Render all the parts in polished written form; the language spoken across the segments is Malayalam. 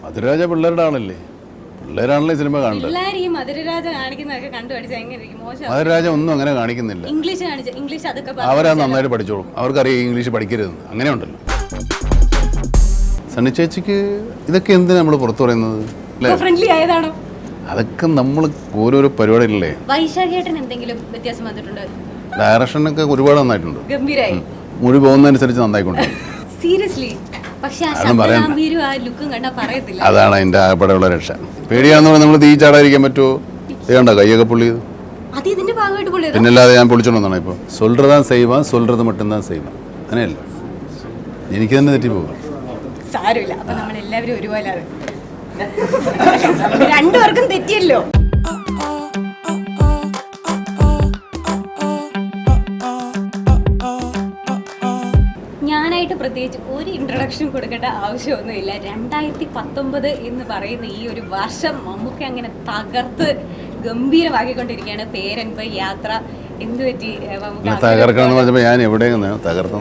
മധുരരാജ പിള്ളേരുടെ ആളല്ലേ, പിള്ളേരാണല്ലേ സിനിമ കാണുന്നത്. മധുരരാജ ഒന്നും അങ്ങനെ കാണിക്കുന്നില്ല. അവരാ നന്നായിട്ട് പഠിച്ചോളും, അവർക്കറിയാം ഇംഗ്ലീഷ് പഠിക്കരുതെന്ന്. അങ്ങനെ ഉണ്ടല്ലോ. സണ്ണി ചേച്ചിക്ക് ഇതൊക്കെ എന്തിനാ നമ്മൾ പുറത്തു പറയുന്നത് അല്ലേ? അതൊക്കെ നമ്മൾ ഓരോരോ പരിപാടികളല്ലേ. ഡയറക്ഷനൊക്കെ ഒരുപാട് നന്നായിട്ടുണ്ട്. മുഴി പോകുന്നതനുസരിച്ച് നന്നായിക്കൊണ്ട്. അതാണ് അതിന്റെ ആകപ്പെടെയുള്ള രക്ഷ. പേടിയാന്ന് പറഞ്ഞാൽ നമ്മൾ തീ ചാടാതിരിക്കാൻ പറ്റുമോ? കണ്ട കൈയൊക്കെ പൊള്ളി. പിന്നല്ലാതെ ഞാൻ പൊളിച്ചോണ്ടെന്നാണ് ഇപ്പോൾ. സൊല്ലറതാ സൈവാ, സൊല്ലറത് മട്ടുംതാ സൈവാ. അങ്ങനെയല്ല, എനിക്ക് തന്നെ തെറ്റിപ്പോകും. രണ്ടുപേർക്കും തെറ്റിയല്ലോ. ഞാനായിട്ട് പ്രത്യേകിച്ച് ഒരു ഇൻട്രൊഡക്ഷൻ കൊടുക്കേണ്ട ആവശ്യമൊന്നുമില്ല. 2019 എന്ന് പറയുന്ന ഈ ഒരു വർഷം മമ്മൂക്ക അങ്ങനെ തകർത്ത് ഗംഭീരമാക്കിക്കൊണ്ടിരിക്കുകയാണ്. പേരൻപ് യാത്ര എന്ത് പറ്റി ഞാൻ എവിടെയാണ് തകർത്തു.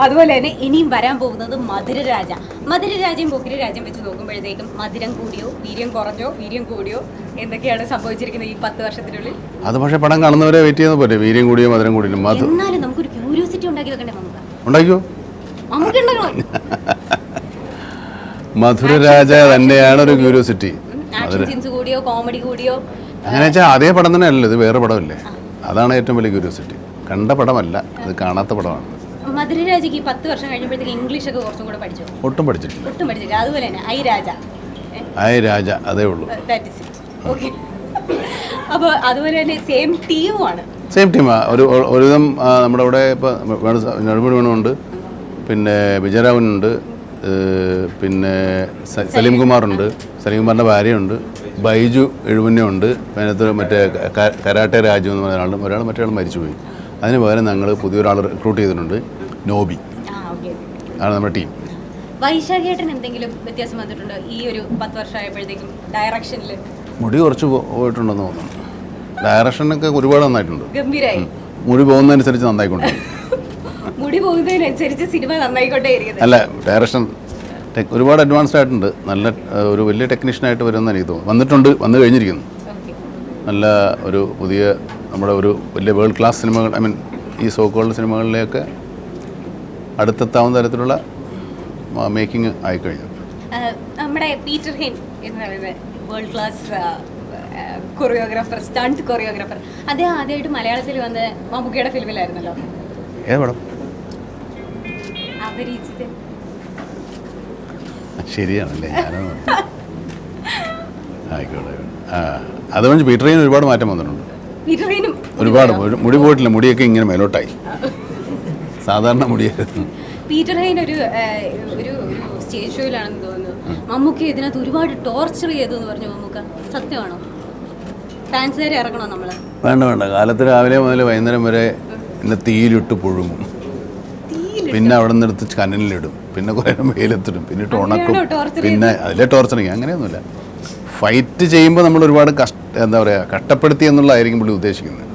അതുപോലെ തന്നെ ഇനിയും വരാൻ പോകുന്നത് മധുരരാജ. മധുരരാജയും പൊക്കിരിരാജയും വെച്ച് നോക്കുമ്പോഴത്തേക്കും മധുരം കൂടിയോ വീര്യം കുറഞ്ഞോ വീര്യം കൂടിയോ എന്തൊക്കെയാണ് സംഭവിച്ചിരിക്കുന്നത് ഈ 10 വർഷത്തിനുള്ളിൽ? അത് പക്ഷേ പടം കാണുന്നവരെ വെയിറ്റ് ചെയ്യുന്ന പോലെ വീര്യം കൂടിയോ മധുരം കൂടിയോ. എന്നാലും നമുക്കൊരു ക്യൂരിയോസിറ്റി ഉണ്ടാക്കി വെക്കണ്ടേ നമുക്ക്? ഉണ്ടാക്കിയോ? നമുക്ക് ഉണ്ടാക്കണം. മധുരരാജ തന്നെയാണ് ഒരു ക്യൂരിയോസിറ്റി. കൂടിയോ കോമഡി കൂടിയോ അങ്ങനെ വെച്ചാൽ അതേ പടം തന്നെ അല്ലല്ലോ, ഇത് വേറെ പടമല്ലേ. അതാണ് ഏറ്റവും വലിയ ക്യൂരിയോസിറ്റി. കണ്ട പടമല്ല, അത് കാണാത്ത പടമാണ്. മധുരരാജയ്ക്ക് 10 വർഷം കഴിഞ്ഞപ്പോഴത്തേക്ക് ഇംഗ്ലീഷ് ഒക്കെ കുറച്ചും കൂടെ പഠിച്ചു. ഒട്ടും പഠിച്ചിട്ടില്ല. അതുപോലെ തന്നെ ഐ രാജ അതേ ഉള്ളൂ. അപ്പോൾ അതുപോലെ തന്നെ സെയിം ടീമാണ്. സെയിം ടീമാ. ഒരുവിധം നമ്മുടെ ഇവിടെ ഇപ്പോൾ നെടുമുടി വേണുണ്ട്, പിന്നെ വിജയരാഘവനുണ്ട്, പിന്നെ സലീം കുമാറുണ്ട്, സലീം കുമാറിൻ്റെ ഭാര്യയുണ്ട്, ബൈജു എഴുപുന്നുണ്ട്, അതിനകത്ത് മറ്റേ കരാട്ടെ രാജു എന്ന് പറഞ്ഞ ആളും, മറ്റേ ആൾ മരിച്ചുപോയി. അതിന് പകരം ഞങ്ങൾ പുതിയൊരാൾ റിക്രൂട്ട് ചെയ്തിട്ടുണ്ട്, നോബി ആണ് നമ്മുടെ ടീം. വൈശാഖേട്ടൻ എന്തെങ്കിലും വ്യത്യാസം വന്നിട്ടുണ്ടോ ഈ ഒരു 10 വർഷമായപ്പോഴത്തേക്കും ഡയറക്ഷനിൽ? മുടി കുറച്ച് പോയിട്ടുണ്ടെന്ന് തോന്നുന്നു. ഡയറക്ഷനൊക്കെ ഒരുപാട് നന്നായിട്ടുണ്ട്. ഗംഭീരായി. മുടി പോകുന്നതനുസരിച്ച് നന്നായിക്കൊണ്ട്. മുടി പോകുന്നതിനനുസരിച്ച് സിനിമ നന്നായിക്കൊണ്ടേയിരിക്കുന്നത്. അല്ല, ഡയറക്ഷൻ ഒരുപാട് അഡ്വാൻസ്ഡ് ആയിട്ടുണ്ട്. നല്ല ഒരു വലിയ ടെക്നീഷ്യനായിട്ട് വരുമെന്ന് എനിക്ക് തോന്നുന്നു. വന്നു കഴിഞ്ഞിരിക്കുന്നു. നല്ല ഒരു പുതിയ നമ്മുടെ ഒരു വലിയ വേൾഡ് ക്ലാസ് സിനിമകൾ, ഐ മീൻ ഈ സോക്കോൾഡ് സിനിമകളിലേക്ക് അടുത്തെത്താവുന്ന തരത്തിലുള്ള മേക്കിംഗ് ആയിക്കഴിഞ്ഞു. നമ്മുടെ പീറ്റർ ഹെയ്ൻ എന്ന് പറയുന്നത് world class choreographer, stunt choreographer, അദ്ദേഹം ആദ്യമായിട്ട് മലയാളത്തിൽ വന്ന് മമ്മൂക്കയുടെ ഫിലിമിലായിരുന്നല്ലോ. ഏത് പടം? അപരിചിതൻ. ശരിയാണല്ലേ, ആയിക്കോട്ടെ. അതുകൊണ്ട് പീറ്റർ ഹെയ്ൻ ഒരുപാട് മാറ്റം വന്നിട്ടുണ്ട്. ഒരുപാട് മുടി പോയിട്ടില്ല, മുടിയൊക്കെ ഇങ്ങനെ മേലോട്ടായി. സാധാരണ മുടിയായിരുന്നു. പീറ്റർ ഹെയ്ൻ ഒരു സ്റ്റേജ് ഷോയിലാണെന്ന് തോന്നുന്നു മമ്മൂക്ക ഇതിനകത്ത് ഒരുപാട് ടോർച്ചർ ചെയ്തു എന്ന് പറഞ്ഞു. മമ്മൂക്ക സത്യമാണോ? ഫാൻസുകാരെ ഇറങ്ങണോ നമ്മള്? വേണ്ട. കാലത്ത് രാവിലെ മുതൽ വൈകുന്നേരം വരെ എന്നെ തീയിലിട്ട് പുഴുങ്ങും, പിന്നെ അവിടെ നിന്ന് എടുത്ത് കനലിലിടും, പിന്നെ കുറേ വെയിലത്തിടും, പിന്നെ ഉണക്കും, പിന്നെ അതിലെ ടോർച്ചറിങ്. അങ്ങനെയൊന്നുമില്ല. ഫൈറ്റ് ചെയ്യുമ്പോൾ നമ്മൾ ഒരുപാട് എന്താ പറയുക, കഷ്ടപ്പെടുത്തി എന്നുള്ളതായിരിക്കും പുള്ളി ഉദ്ദേശിക്കുന്നത്.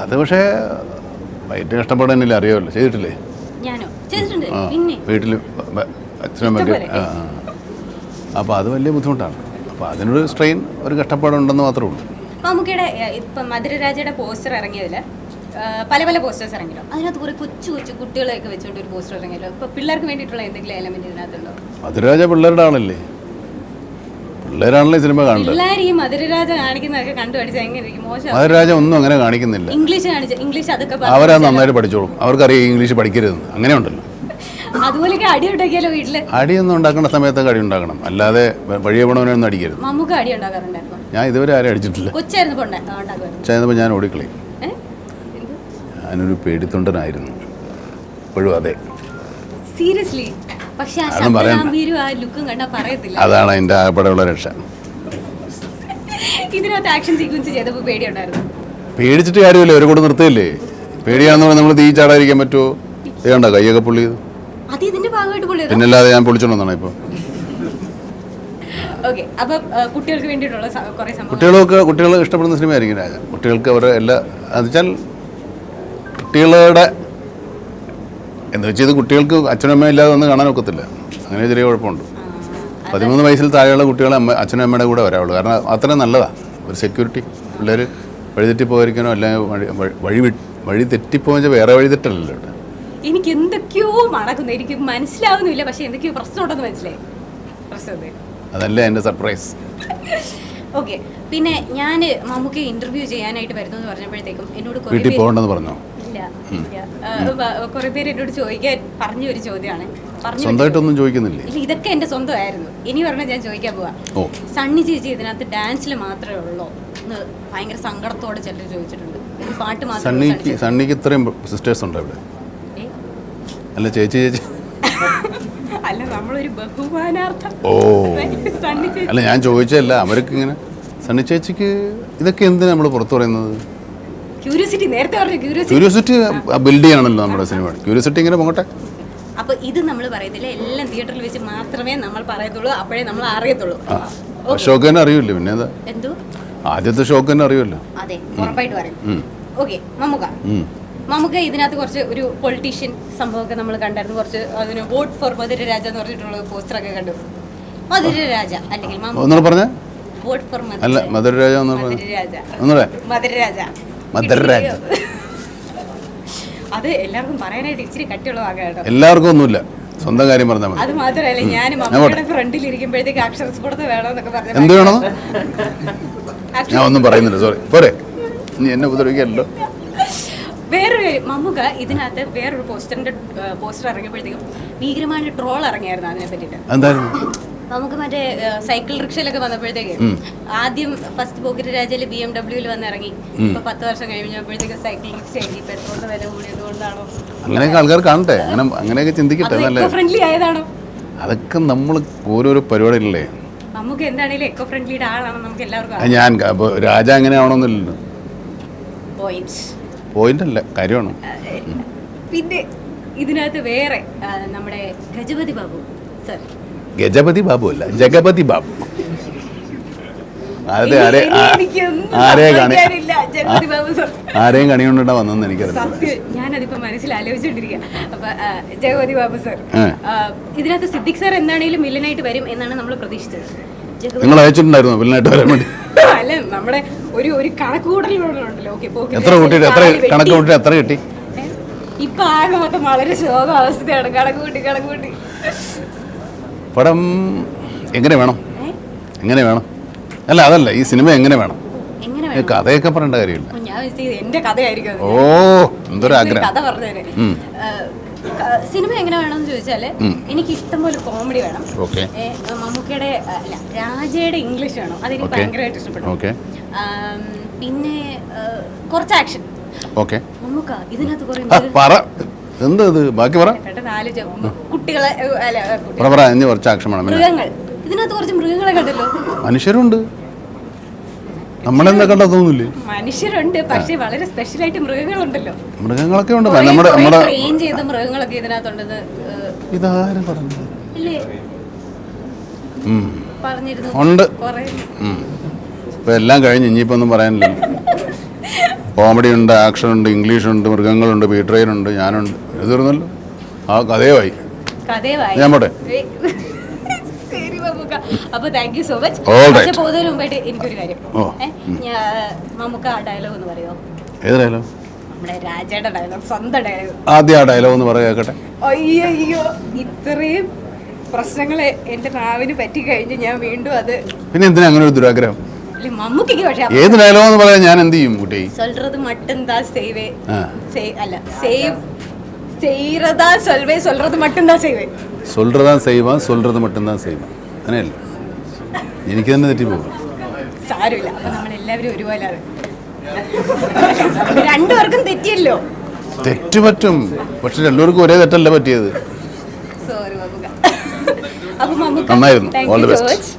അത് പക്ഷേ ഫൈറ്റ് കഷ്ടപ്പെടാനില്ല, അറിയാമല്ലോ. ചെയ്തിട്ടില്ലേ? വീട്ടിൽ അച്ഛനും അമ്മയ്ക്ക്. അപ്പോൾ അത് വലിയ ബുദ്ധിമുട്ടാണ്. അപ്പോൾ അതിനൊരു സ്ട്രെയിൻ, ഒരു കഷ്ടപ്പാടുണ്ടെന്ന് മാത്രമേ ഉള്ളൂ. മമ്മൂക്കയുടെ ഇപ്പം മധുരരാജയുടെ പോസ്റ്റർ ഇറങ്ങിയതിൽ പല പോസ്റ്റേഴ്സ് ഇറങ്ങിയല്ലോ. അതിനകത്ത് കുറേ കൊച്ചു കുട്ടികളെയൊക്കെ വെച്ചുകൊണ്ട് ഒരു പോസ്റ്റർ ഇറങ്ങിയല്ലോ. ഇപ്പോൾ പിള്ളേർക്ക് വേണ്ടിയിട്ടുള്ള എന്തെങ്കിലും എലമെന്റ് ഇതിനകത്തുണ്ടോ? മധുരരാജ പിള്ളേരുടെ ആളല്ലേ, പിള്ളേരാണല്ലേ സിനിമ കാണുന്നത്. മധുരരാജ കാണിക്കുന്നതൊക്കെ കണ്ടുപഠിച്ചാൽ എങ്ങനെയിരിക്കും? മോശം. മധുരരാജ ഒന്നും അങ്ങനെ കാണിക്കുന്നില്ല. ഇംഗ്ലീഷ് അതൊക്കെ അവരാ നന്നായിട്ട് പഠിച്ചോളും, അവർക്കറിയാം ഇംഗ്ലീഷ് പഠിക്കരുതെന്ന്. അങ്ങനെ ഉണ്ടല്ലോ. അതുപോലെയൊക്കെ അടി ഉണ്ടാക്കിയാലോ വീട്ടില്? അടിയൊന്നും ഉണ്ടാക്കേണ്ട സമയത്തൊക്കെ അടി ഉണ്ടാക്കണം, അല്ലാതെ വഴിയെ പോണവനൊന്നും അടിക്കരുത്. മമ്മൂക്ക അടി ഉണ്ടാക്കാറുണ്ടായിരുന്നു? ഞാൻ ഇതുവരെ ആരും അടിച്ചിട്ടില്ല. കൊച്ചായിരുന്നപ്പോൾ ഞാൻ ഓടിക്കളയും. ഞാനൊരു പേടിത്തൊണ്ടനായിരുന്നു ഇപ്പോഴും. അതെ, സീരിയസ്ലി. അതാണ് അതിന്റെ ആകപ്പെടെയുള്ള രക്ഷ. ഇതിനകത്ത് ആക്ഷൻ സീക്വൻസ് ചെയ്തപ്പോൾ പേടിയുണ്ടായിരുന്നു? പേടിച്ചിട്ട് കാര്യമില്ല, ഒരു കൂടെ നിർത്തിയില്ലേ. പേടിയാന്ന് പറഞ്ഞാൽ നമ്മൾ തീ ചാടാതിരിക്കാൻ പറ്റുമോ? കണ്ട കൈയൊക്കെ പൊള്ളിയത്. പിന്നല്ലാതെ ഞാൻ പൊളിച്ചോണ്ടെന്നാണ് ഇപ്പോൾ. കുട്ടികൾ ഇഷ്ടപ്പെടുന്ന സിനിമയായിരിക്കും രാജ. കുട്ടികൾക്ക് അവരുടെ എല്ലാ അത് വെച്ചാൽ കുട്ടികളുടെ എന്ന് വെച്ചാൽ ഇത് കുട്ടികൾക്ക് അച്ഛനും അമ്മയും ഇല്ലാതെ വന്ന് കാണാൻ ഒക്കത്തില്ല. അങ്ങനെ ചെറിയ കുഴപ്പമുണ്ട്. 13 വയസ്സിൽ താഴെയുള്ള കുട്ടികളെ അച്ഛനും അമ്മയുടെ കൂടെ വരാവുള്ളൂ. കാരണം അത്രയും നല്ലതാണ് ഒരു സെക്യൂരിറ്റി. പിള്ളേർ വഴിതെറ്റിപ്പോയിരിക്കണോ അല്ലെങ്കിൽ വഴി തെറ്റിപ്പോയെന്ന് വേറെ വഴി തെറ്റല്ലല്ലോ കേട്ടോ. എനിക്ക് എന്തൊക്കെയോ മണക്കുന്നു, എനിക്ക് മനസ്സിലാവുന്നില്ല, പക്ഷെ എന്തൊക്കെയോ പ്രശ്നമുണ്ടെന്ന് മനസ്സിലായി. പ്രശ്നം അതല്ലേ എൻ്റെ സർപ്രൈസ്. ഓക്കെ, പിന്നെ ഞാൻ മമ്മൂക്ക് ഇന്റർവ്യൂ ചെയ്യാനായിട്ട് വരുന്നു എന്ന് പറഞ്ഞപ്പോഴത്തേക്കും എന്നോട് വീട്ടിൽ പോകണ്ടെന്ന് പറഞ്ഞോ? ഇല്ല, കുറെ പേര് എന്നോട് ചോദിക്കാൻ പറഞ്ഞ ഒരു ചോദ്യമാണ്. സ്വന്തമായിട്ടൊന്നും ചോദിക്കുന്നില്ലേ? ഇല്ല, ഇതൊക്കെ എന്റെ സ്വന്തമായിരുന്നു. ഇനി പറഞ്ഞാൽ ഞാൻ ചോദിക്കാൻ പോവാ, സണ്ണി ചേച്ചി ഇതിനകത്ത് ഡാൻസിൽ മാത്രമേ ഉള്ളൂ എന്ന് ഭയങ്കര സങ്കടത്തോടെ ചിലർ ചോദിച്ചിട്ടുണ്ട്. പാട്ട് മാത്രം. സണ്ണിക്ക് ഇത്രയും സിസ്റ്റേഴ്സ് ഉണ്ടോ ഇവിടെ? അല്ല ചേച്ചി അല്ല, നമ്മളൊരു ബഹുമാനാർത്ഥം. ഓ അല്ല, ഞാൻ ചോദിച്ചല്ല. അവർക്ക് ഇങ്ങനെ സണ്ണി ചേച്ചിക്ക് ഇതൊക്കെ എന്തിനാ നമ്മൾ പുറത്തു പറയുന്നത്? ക്യൂരിയോസിറ്റി, നേരത്തെ പറഞ്ഞു ക്യൂരിയോസിറ്റി ബിൽഡ് ചെയ്യണമല്ലോ നമ്മുടെ സിനിമ. ക്യൂരിയോസിറ്റി ഇങ്ങനെ പോകട്ടെ. അപ്പൊ ഇത് നമ്മൾ പറയുന്നില്ല, എല്ലാം തിയേറ്ററിൽ വെച്ച് മാത്രമേ നമ്മൾ പറയത്തുള്ളൂ, അപ്പോഴേ നമ്മൾ അറിയത്തുള്ളൂ. ഷോക്ക് തന്നെ അറിയില്ല. പിന്നെ എന്തോ ആദ്യത്തെ ഷോക്ക് തന്നെ അറിയുമല്ലോ. അതെ, ഉറപ്പായിട്ട് പറയും. ഓക്കെ, നമുക്ക് ഇതിനകത്ത് കുറച്ച് ഒരു പൊളിറ്റീഷ്യൻ സംഭവമൊക്കെ നമ്മൾ കണ്ടായിരുന്നു. കുറച്ച് അതിന് വോട്ട് ഫോർ മധുര രാജ എന്ന് പറഞ്ഞിട്ടുള്ള പോസ്റ്ററൊക്കെ കണ്ടു. മധുര രാജ അല്ലെങ്കിൽ വോട്ട് ഫോർ മധുര രാജ. അത് എല്ലാവർക്കും പറയാനായിട്ട് ഇച്ചിരി കട്ടിയുള്ള ഭാഗമായിട്ടോ. എല്ലാവർക്കും ഒന്നുമില്ല, സ്വന്തം കാര്യം പറഞ്ഞാൽ മതി. അത് മാത്രമല്ല, ഞാൻ മമ്മൂട്ടിയുടെ ഫ്രണ്ടിൽ ഇരിക്കുമ്പോഴത്തേക്ക് അക്ഷരസ്ഫുടത വേണമെന്നൊക്കെ പറഞ്ഞു. എന്ത് വേണോ? ഞാൻ ഒന്നും പറയുന്നില്ല, സോറി. പോരെ, നീ എന്നെ ഉപദ്രവിക്കല്ലോ. വേറൊരു കാര്യം, മമ്മൂക്ക ഇതിനകത്ത് വേറൊരു പോസ്റ്റർ ഇറങ്ങിയപ്പോഴത്തേക്കും ഭീകരമായ ട്രോൾ ഇറങ്ങിയായിരുന്നു അതിനെ പറ്റിയിട്ട്. എന്തായിരുന്നു? നമുക്ക് മറ്റേ സൈക്കിൾ റിക്ഷയിലൊക്കെ വന്നപ്പോഴത്തേക്ക് ആദ്യം ഫസ്റ്റ് പോക്കറ്റ് രാജയിൽ BMW വന്ന് ഇറങ്ങി. ഇപ്പൊ 10 വർഷം കഴിഞ്ഞപ്പോഴത്തേക്ക് സൈക്കിൾ റിക്ഷ ആയി. പെട്രോളിന്റെ വില കൂടിയതുകൊണ്ടാണോ? അങ്ങനെയൊക്കെ ആൾക്കാർ കാണട്ടെ, അങ്ങനെയൊക്കെ ചിന്തിക്കട്ടെ. ഫ്രണ്ട്ലി ആയതാണോ? അതൊക്കെ നമ്മൾ ഓരോരോ പരിപാടികളല്ലേ. നമുക്ക് എന്താണെങ്കിലും എക്കോ ഫ്രണ്ട്ലിയുടെ ആളാണ് നമുക്ക് എല്ലാവർക്കും. ഞാൻ രാജ അങ്ങനെ ആവണമെന്നില്ലല്ലോ. പോയിന്റ് അല്ല, കാര്യമാണ്. പിന്നെ ഇതിനകത്ത് വേറെ നമ്മുടെ ഗജപതി ബാബു സർ. ഗജപതി ബാബു അല്ല, ജഗപതി ബാബു. ആരെയും കണികൊണ്ടാ വന്നെന്ന് എനിക്കറിയാം. ഞാനതിപ്പോ മനസ്സിലാലോചിച്ചോണ്ടിരിക്കുക. അപ്പൊ ജഗപതി ബാബു സർ ഇതിനകത്ത് സിദ്ദിഖ് സാർ എന്താണേലും വില്ലനായിട്ട് വരും എന്നാണ് നമ്മൾ പ്രതീക്ഷിച്ചത്. നിങ്ങൾ അയച്ചിട്ടുണ്ടായിരുന്നു വില്ലനായിട്ട് വരാൻ വേണ്ടി? അല്ല, നമ്മുടെ ഒരു കണക്കുകൂടലുണ്ടല്ലോ. എത്ര കണക്ക് കൂട്ടി എത്ര കിട്ടി? ഇപ്പൊ ആകെ മൊത്തം വളരെ ശോകാവസ്ഥയാണ്. കണക്കുകൂട്ടി പടം എങ്ങനെ വേണം? അല്ല, അതല്ല, ഈ സിനിമ എങ്ങനെ വേണം? കഥയൊക്കെ പറയേണ്ട കാര്യമില്ല. എന്റെ കഥയായിരിക്കും. ഓ, എന്തൊരു ആഗ്രഹം. കഥ പറഞ്ഞേരെ. സിനിമ എങ്ങനെ വേണമെന്ന് ചോദിച്ചാല് എനിക്ക് ഇഷ്ടം പോലെ കോമഡി വേണം. മമ്മൂക്കയുടെ അല്ല, രാജയുടെ ഇംഗ്ലീഷ് വേണം. അതെനിക്ക് ഭയങ്കരമായിട്ട് ഇഷ്ടപ്പെട്ടു. പിന്നെ കുറച്ച് ആക്ഷൻ. മമ്മൂക്ക ഇതിനകത്ത് ബാക്കി പറ. കുട്ടികളെ മൃഗങ്ങൾ, ഇതിനകത്ത് കുറച്ച് മൃഗങ്ങളെ കണ്ടല്ലോ. മനുഷ്യരുണ്ട്, നമ്മളെന്താ കണ്ടാ തോന്നില്ലേ? മനുഷ്യരുണ്ട്, പക്ഷെ വളരെ സ്പെഷ്യൽ ആയിട്ട് മൃഗങ്ങളുണ്ടല്ലോ. മൃഗങ്ങളൊക്കെ ഉണ്ട്. ട്രെയിൻ ചെയ്ത മൃഗങ്ങളൊക്കെ ഇതിനകത്തുണ്ടെന്ന് ഇതാരും പറഞ്ഞു ഇല്ലേ? പറഞ്ഞിരുന്നു ഉണ്ട്. ഇപ്പൊ എല്ലാം കഴിഞ്ഞ് ഇനിയിപ്പോ ഒന്നും പറയാനില്ല. കോമഡി ഉണ്ട്, ആക്ഷൻ ഉണ്ട്, ഇംഗ്ലീഷ് ഉണ്ട്, മൃഗങ്ങളുണ്ട്, ട്രെയിൻ ഉണ്ട്, ഞാനുണ്ട്. ഇത് തീർന്നല്ലോ. ആ കഥയായി. ഞാൻ പോട്ടെ. അപ്പൊ താങ്ക് യു സോ മച്ച്. പക്ഷെ പോകുന്നതിന് മുമ്പായിട്ട് എനിക്കൊരു കാര്യം, മമ്മൂക്ക ആ ഡയലോഗ് ഒന്ന് പറയോ? ഏത് ഡയലോഗ്? നമ്മുടെ രാജയുടെ ഡയലോഗ്, സ്വന്തം ഡയലോഗ്. ആദ്യം ആ ഡയലോഗ് ഒന്ന് പറയാക്കട്ടെ. അയ്യോ, ഇത്രയും പ്രശ്നങ്ങളെ എന്റെ നാവിന് പറ്റി കഴിഞ്ഞ് ഞാൻ വീണ്ടും അത്. പിന്നെ എന്തിനാ അങ്ങനെ ഒരു ദുരാഗ്രഹം? മമ്മൂക്കിക്ക് പക്ഷേ ഏത് ഡയലോഗ് എന്ന് പറയാൻ ഞാൻ എന്ത് ചെയ്യും കുട്ടി? சொல்றது மட்டும்தான் செய்வே அல்ல சேவ் செய்யறதா சொல்வே சொல்றது மட்டும்தான் செய்வே சொல்றதான் செய்வான் சொல்றது மட்டும்தான் செய்வாൻ. അങ്ങനെയല്ല, എനിക്ക് തന്നെ തെറ്റിപ്പോകും. സാരമില്ല, നമ്മൾ എല്ലാവരും ഒരുപോലെയാണ്. രണ്ടുപേർക്കും തെറ്റിയല്ലോ. തെറ്റ് പറ്റും, പക്ഷെ രണ്ടുപേർക്കും ഒരേ തെറ്റല്ല പറ്റിയത്. സോറി മമ്മൂക്ക. അപ്പൊ മമ്മൂക്ക നന്നായിരുന്നു. All the best.